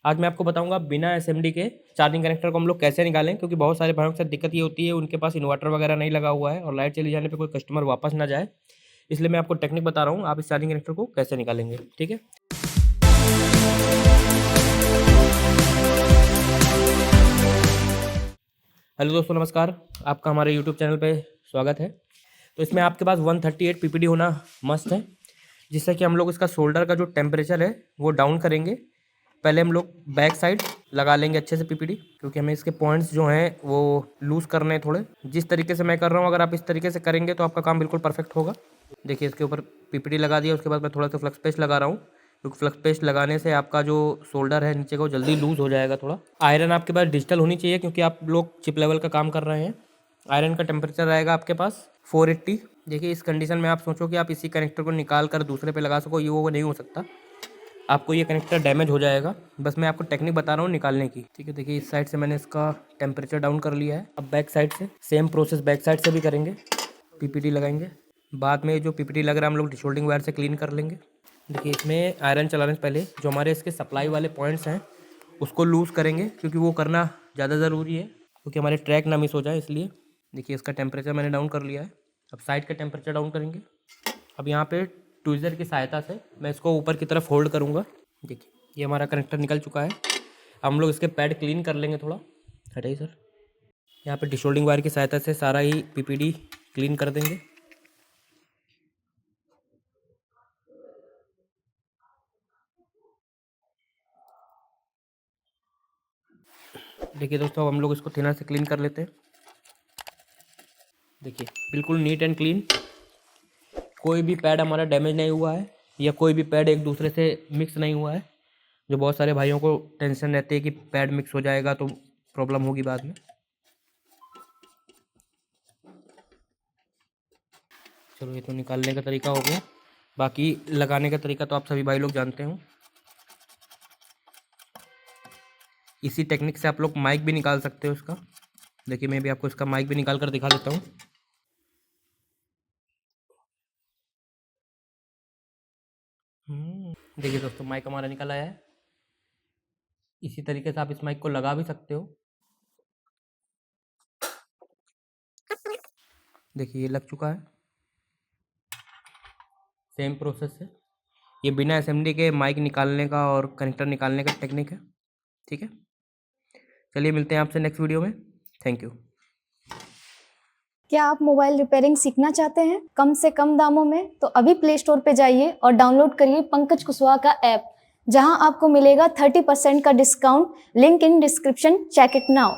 आज मैं आपको बताऊंगा बिना एसएमडी के चार्जिंग कनेक्टर को हम लोग कैसे निकालें, क्योंकि बहुत सारे भाइयों के साथ दिक्कत ये होती है उनके पास इन्वर्टर वगैरह नहीं लगा हुआ है और लाइट चली जाने पे कोई कस्टमर वापस ना जाए। इसलिए मैं आपको टेक्निक बता रहा हूँ, आप इस चार्जिंग कनेक्टर को कैसे निकालेंगे। ठीक है, हेलो दोस्तों, नमस्कार। आपका हमारे यूट्यूब चैनल पे स्वागत है। तो इसमें आपके पास 138 पीपीडी होना मस्ट है, जिससे कि हम लोग इसका शोल्डर का जो टेम्परेचर है वो डाउन करेंगे। पहले हम लोग बैक साइड लगा लेंगे अच्छे से पीपीडी, क्योंकि हमें इसके पॉइंट्स जो हैं वो लूज़ करने हैं थोड़े। जिस तरीके से मैं कर रहा हूँ, अगर आप इस तरीके से करेंगे तो आपका काम बिल्कुल परफेक्ट होगा। देखिए, इसके ऊपर पीपीडी लगा दिया, उसके बाद मैं थोड़ा सा फ्लक्स पेस्ट लगा रहा हूँ, क्योंकि फ्लक्स पेस्ट लगाने से आपका जो शोल्डर है नीचे का वो जल्दी लूज़ हो जाएगा। थोड़ा आयरन आपके पास डिजिटल होनी चाहिए, क्योंकि आप लोग चिप लेवल का काम कर रहे हैं। आयरन का टेम्परेचर रहेगा आपके पास 480। देखिए, इस कंडीशन में आप सोचो कि आप इसी कनेक्टर को निकाल कर दूसरे पे लगा सको, ये वो नहीं हो सकता। आपको ये कनेक्टर डैमेज हो जाएगा। बस मैं आपको टेक्निक बता रहा हूँ निकालने की। ठीक है, देखिए इस साइड से मैंने इसका टेम्परेचर डाउन कर लिया है। अब बैक साइड से सेम प्रोसेस बैक साइड से भी करेंगे। पीपीटी लगाएंगे, बाद में जो पीपीटी लग रहा है हम लोग डिशोल्डिंग वायर से क्लीन कर लेंगे। देखिए, इसमें आयरन चलाने से पहले जो हमारे इसके सप्लाई वाले पॉइंट्स हैं उसको लूज़ करेंगे, क्योंकि वो करना ज़्यादा ज़रूरी है, क्योंकि हमारे ट्रैक ना मिस हो जाए इसलिए। देखिए, इसका टेम्परेचर मैंने डाउन कर लिया है। अब साइड का टेम्परेचर डाउन करेंगे। अब यहाँ पे ट्विज़र की सहायता से मैं इसको ऊपर की तरफ होल्ड करूँगा। देखिए, ये हमारा कनेक्टर निकल चुका है। हम लोग इसके पैड क्लीन कर लेंगे थोड़ा। हटाइए सर। यहाँ पे डिशोल्डिंग वायर की सहायता से सारा ही पीपीडी क्लीन कर देंगे। देखिए दोस्तों, अब हम लोग इसको थिनर से क्लीन कर लेते हैं। देखिए, बिल्कुल नीट एंड क्लीन, कोई भी पैड हमारा डैमेज नहीं हुआ है या कोई भी पैड एक दूसरे से मिक्स नहीं हुआ है। जो बहुत सारे भाइयों को टेंशन रहती है कि पैड मिक्स हो जाएगा तो प्रॉब्लम होगी बाद में। चलो, ये तो निकालने का तरीका हो गया। बाकी लगाने का तरीका तो आप सभी भाई लोग जानते हो। इसी टेक्निक से आप लोग माइक भी निकाल सकते हो इसका। देखिए, मैं भी आपको इसका माइक भी निकाल कर दिखा देता हूँ। देखिए दोस्तों, माइक हमारा निकल आया है। इसी तरीके से आप इस माइक को लगा भी सकते हो। देखिए, ये लग चुका है। सेम प्रोसेस है। ये बिना असेंबली के माइक निकालने का और कनेक्टर निकालने का टेक्निक है। ठीक है, चलिए मिलते हैं आपसे नेक्स्ट वीडियो में। Thank you. क्या आप मोबाइल रिपेयरिंग सीखना चाहते हैं कम से कम दामों में? तो अभी प्ले स्टोर पे जाइए और डाउनलोड करिए पंकज कुशवाहा का ऐप, जहां आपको मिलेगा 30% का discount. Link in description, check it now.